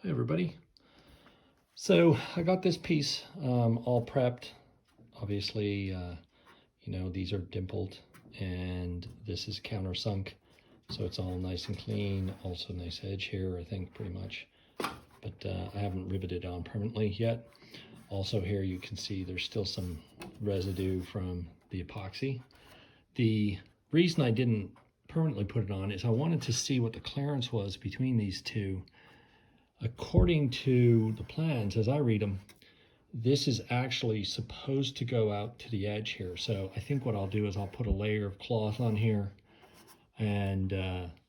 Hey everybody. So I got this piece all prepped. Obviously, these are dimpled and this is countersunk. So it's all nice and clean. Also nice edge here, I think, pretty much. But I haven't riveted on permanently yet. Also here you can see there's still some residue from the epoxy. The reason I didn't permanently put it on is I wanted to see what the clearance was between these two. According to the plans, as I read them, this is actually supposed to go out to the edge here. So I think what I'll do is I'll put a layer of cloth on here and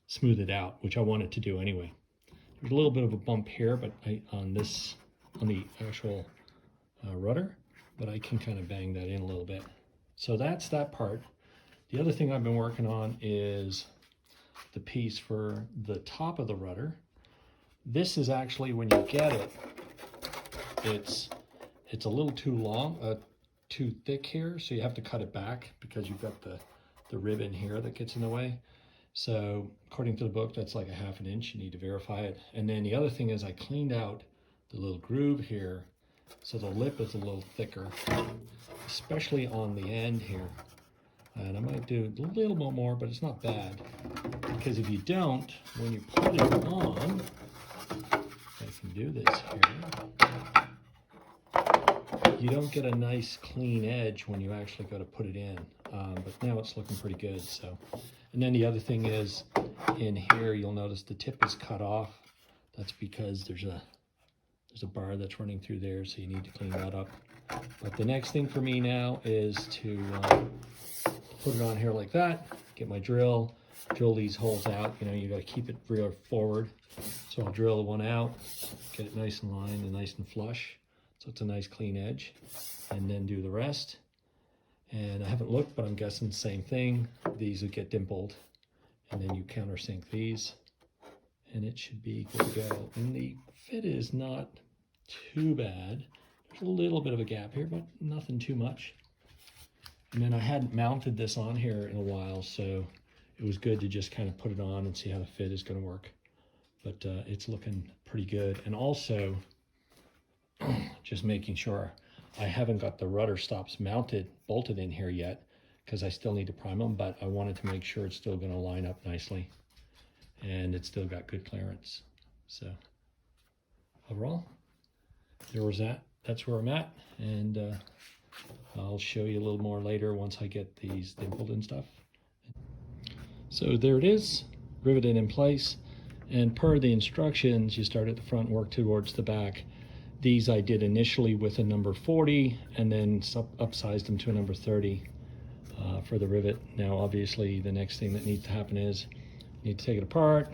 smooth it out, which I wanted to do anyway. There's a little bit of a bump here, but on the actual rudder, but I can kind of bang that in a little bit. So that's that part. The other thing I've been working on is the piece for the top of the rudder. This is actually, when you get it, it's a little too long, too thick here, so you have to cut it back because you've got the rib in here that gets in the way. So according to the book, that's like a ½ inch. You need to verify it. And then the other thing is I cleaned out the little groove here, so the lip is a little thicker, especially on the end here. And I might do a little bit more, but it's not bad, because if you don't, when you put it on, I can do this here, you don't get a nice clean edge when you actually go to put it in, but now it's looking pretty good. So, and then the other thing is, in here you'll notice the tip is cut off. That's because there's a bar that's running through there, so you need to clean that up. But the next thing for me now is to put it on here like that, get my drill these holes out. You got to keep it real forward. So I'll drill one out, get it nice and lined and nice and flush, so it's a nice clean edge, and then do the rest. And I haven't looked, but I'm guessing the same thing. These would get dimpled, and then you countersink these, and it should be good to go. And the fit is not too bad. There's a little bit of a gap here, but nothing too much. And then I hadn't mounted this on here in a while, so it was good to just kind of put it on and see how the fit is going to work. But it's looking pretty good. And also, just making sure I haven't got the rudder stops bolted in here yet, because I still need to prime them, but I wanted to make sure it's still going to line up nicely and it's still got good clearance. So overall, there was that. That's where I'm at, and I'll show you a little more later once I get these dimpled and stuff. So there it is, riveted in place. And per the instructions, you start at the front, work towards the back. These I did initially with a number 40 and then upsized them to a number 30 for the rivet. Now obviously the next thing that needs to happen is you need to take it apart.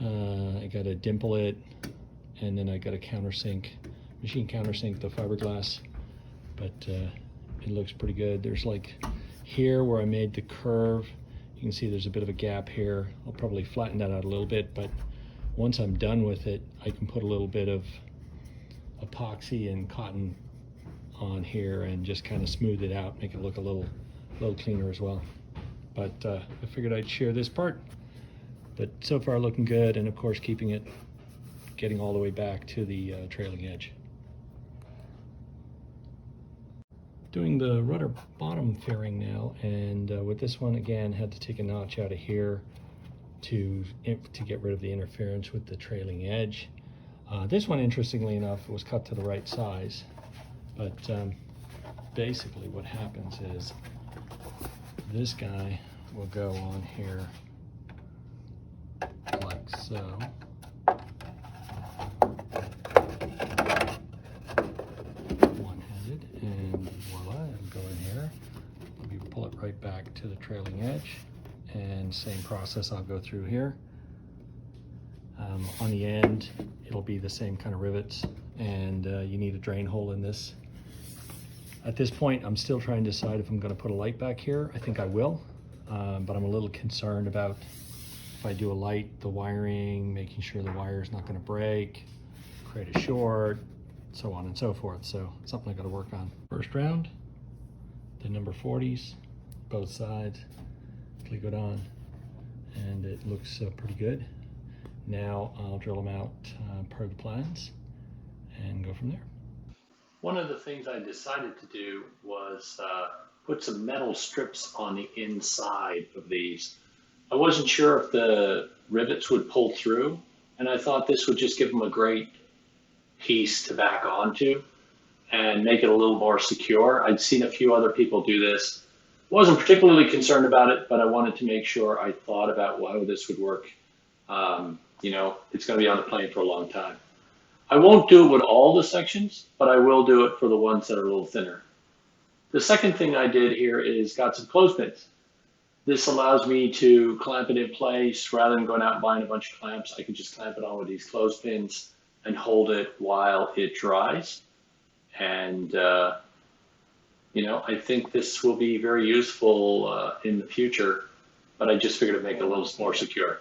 I got to dimple it, and then I got to machine countersink the fiberglass. But it looks pretty good. There's like here where I made the curve, you can see there's a bit of a gap here. I'll probably flatten that out a little bit, but once I'm done with it, I can put a little bit of epoxy and cotton on here and just kind of smooth it out, make it look a little cleaner as well. But I figured I'd share this part. But so far looking good, and of course getting all the way back to the trailing edge. Doing the rudder bottom fairing now, and with this one again had to take a notch out of here to get rid of the interference with the trailing edge. This one, interestingly enough, was cut to the right size, but basically what happens is this guy will go on here like so. Pull it right back to the trailing edge, and same process I'll go through here. On the end it'll be the same kind of rivets, and you need a drain hole in this. At this point I'm still trying to decide if I'm going to put a light back here. I think I will, but I'm a little concerned about if I do a light, the wiring, making sure the wire is not going to break, create a short, so on and so forth. So something I got to work on. First round, the number 40s, both sides, click it on, and it looks pretty good. Now I'll drill them out per the plans and go from there. One of the things I decided to do was put some metal strips on the inside of these. I wasn't sure if the rivets would pull through, and I thought this would just give them a great piece to back onto and make it a little more secure. I'd seen a few other people do this. Wasn't particularly concerned about it, but I wanted to make sure I thought about how this would work. You know, it's going to be on the plane for a long time. I won't do it with all the sections, but I will do it for the ones that are a little thinner. The second thing I did here is got some clothespins. This allows me to clamp it in place rather than going out and buying a bunch of clamps. I can just clamp it on with these clothespins and hold it while it dries. And, you know, I think this will be very useful in the future, but I just figured it'd make it a little more secure.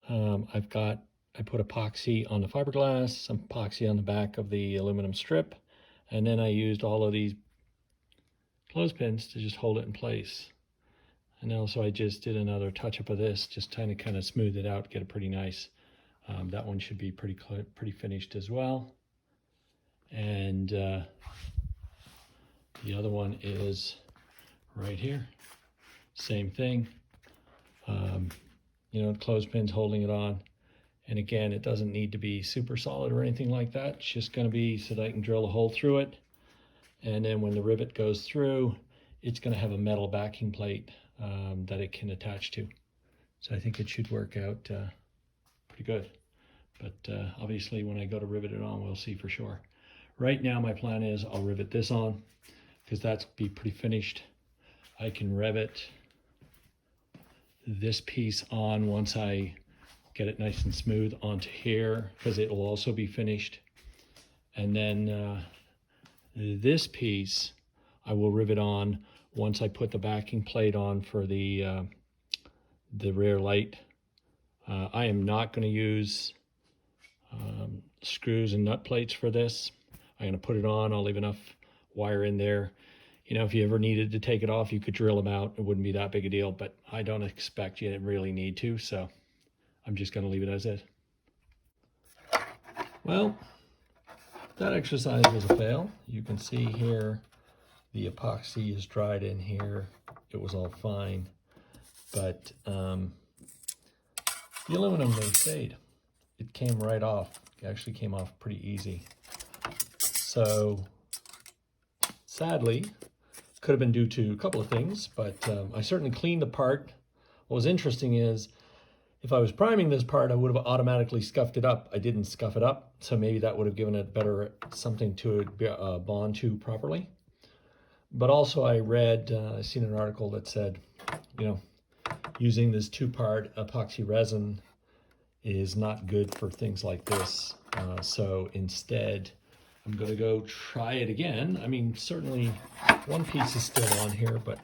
I put epoxy on the fiberglass, some epoxy on the back of the aluminum strip, and then I used all of these clothespins to just hold it in place. And also I just did another touch-up of this, just trying to kind of smooth it out, get it pretty nice. That one should be pretty finished as well. And the other one is right here. Same thing. You know, clothespins holding it on. And again, it doesn't need to be super solid or anything like that. It's just going to be so that I can drill a hole through it. And then when the rivet goes through, it's going to have a metal backing plate that it can attach to. So I think it should work out pretty good. But obviously when I go to rivet it on, we'll see for sure. Right now my plan is I'll rivet this on because that's be pretty finished. I can rivet this piece on once I get it nice and smooth onto here because it will also be finished. And then this piece I will rivet on once I put the backing plate on for the rear light. I am not going to use screws and nut plates for this. I'm going to put it on. I'll leave enough wire in there. You know, if you ever needed to take it off, you could drill them out. It wouldn't be that big a deal, but I don't expect you to really need to, so I'm just going to leave it as is. Well, that exercise was a fail. You can see here the epoxy is dried in here. It was all fine, but the aluminum, they stayed. It came right off. It actually came off pretty easy. So sadly, could have been due to a couple of things, but I certainly cleaned the part. What was interesting is if I was priming this part, I would have automatically scuffed it up. I didn't scuff it up, so maybe that would have given it better something to bond to properly. But also I read, I seen an article that said, you know, using this two-part epoxy resin is not good for things like this. So instead, I'm going to go try it again. I mean, certainly one piece is still on here, but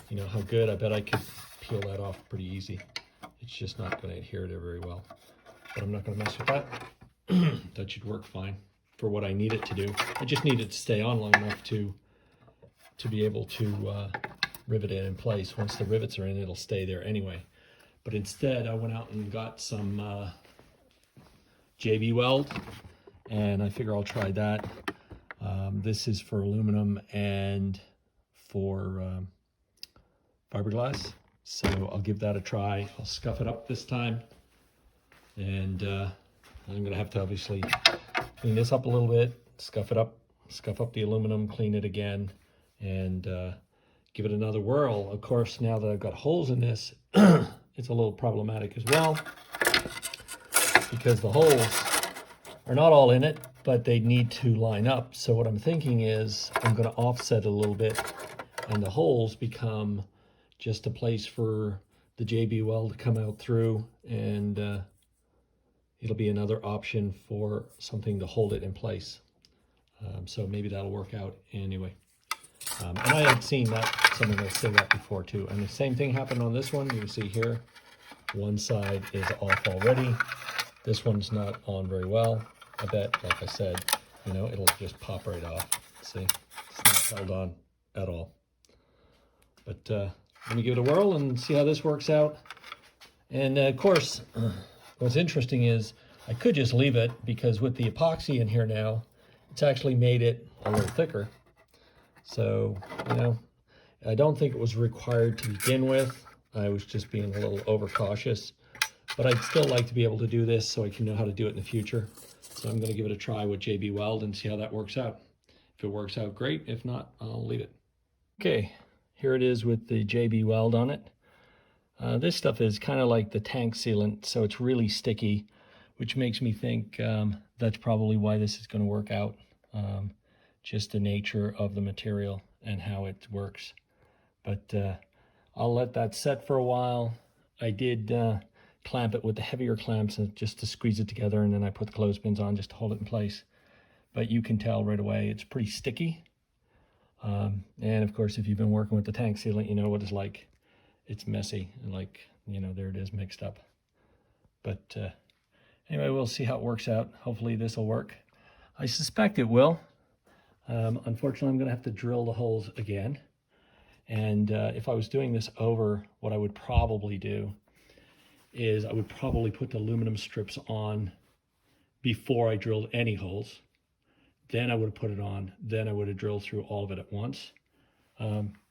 you know how good. I bet I could peel that off pretty easy. It's just not going to adhere to it very well. But I'm not going to mess with that. That should work fine for what I need it to do. I just need it to stay on long enough to be able to rivet it in place. Once the rivets are in, it'll stay there anyway. But instead, I went out and got some JBweld, and I figure I'll try that. This is for aluminum and for fiberglass, so I'll give that a try. I'll scuff it up this time, and I'm gonna have to obviously clean this up a little bit, scuff it up, scuff up the aluminum, clean it again, and give it another whirl. Of course, now that I've got holes in this, it's a little problematic as well, because the holes are not all in it, but they need to line up. So what I'm thinking is I'm going to offset a little bit, and the holes become just a place for the JBweld to come out through, and it'll be another option for something to hold it in place. So maybe that'll work out anyway. And I had seen that, someone else say that before too. And the same thing happened on this one. You can see here, one side is off already. This one's not on very well. I bet, like I said, you know, it'll just pop right off. See, it's not held on at all. But let me give it a whirl and see how this works out. And of course, what's interesting is I could just leave it, because with the epoxy in here now, it's actually made it a little thicker. So, you know, I don't think it was required to begin with. I was just being a little overcautious, but I'd still like to be able to do this so I can know how to do it in the future. So I'm going to give it a try with JBweld and see how that works out. If it works out, great. If not, I'll leave it. Okay, here it is with the JBweld on it. This stuff is kind of like the tank sealant, so it's really sticky, which makes me think that's probably why this is going to work out. Just the nature of the material and how it works. But I'll let that set for a while. I did clamp it with the heavier clamps just to squeeze it together, and then I put the clothespins on just to hold it in place. But you can tell right away it's pretty sticky. And of course, if you've been working with the tank sealant, you know what it's like. It's messy, and like, you know, there it is mixed up. But anyway, we'll see how it works out. Hopefully this will work. I suspect it will. Unfortunately, I'm going to have to drill the holes again. And if I was doing this over, what I would probably do is I would probably put the aluminum strips on before I drilled any holes. Then I would have put it on. Then I would have drilled through all of it at once.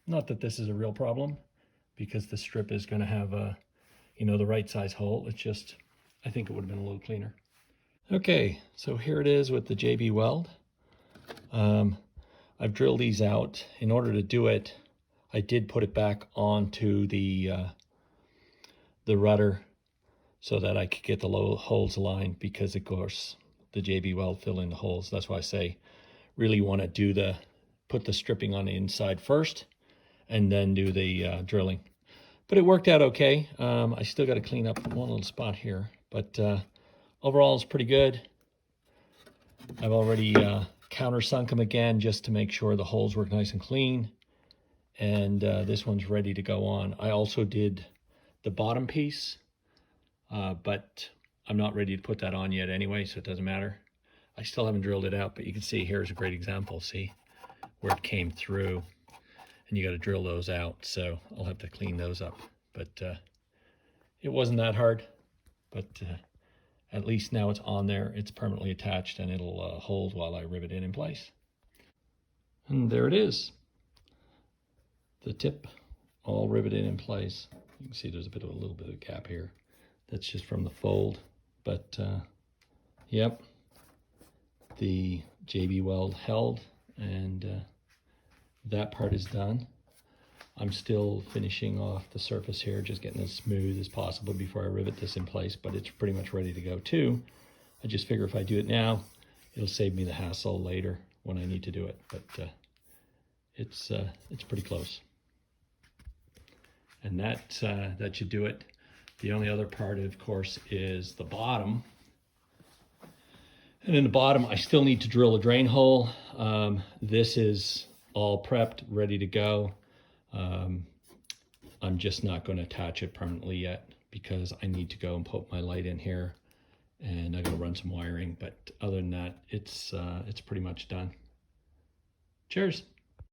Not that this is a real problem, because the strip is going to have a, you know, the right size hole. It's just, I think it would have been a little cleaner. Okay, so here it is with the JBweld. I've drilled these out. In order to do it, I did put it back onto the rudder so that I could get the low holes aligned, because of course the JBweld fill in the holes. That's why I say really want to put the stripping on the inside first and then do the drilling. But it worked out okay. I still got to clean up one little spot here, but overall it's pretty good. I've already countersunk them again just to make sure the holes work nice and clean. And this one's ready to go on. I also did the bottom piece, but I'm not ready to put that on yet anyway, so it doesn't matter. I still haven't drilled it out, but you can see here's a great example. See where it came through, and you got to drill those out. So I'll have to clean those up, but it wasn't that hard. But at least now it's on there. It's permanently attached, and it'll hold while I rivet it in place. And there it is. The tip all riveted in place. You can see there's a little bit of gap here. That's just from the fold. But yep, the JBweld held, and that part is done. I'm still finishing off the surface here, just getting as smooth as possible before I rivet this in place, but it's pretty much ready to go too. I just figure if I do it now, it'll save me the hassle later when I need to do it. But it's pretty close. And that should do it. The only other part, of course, is the bottom. And in the bottom, I still need to drill a drain hole. This is all prepped, ready to go. I'm just not going to attach it permanently yet, because I need to go and put my light in here, and I got to run some wiring. But other than that, it's pretty much done. Cheers.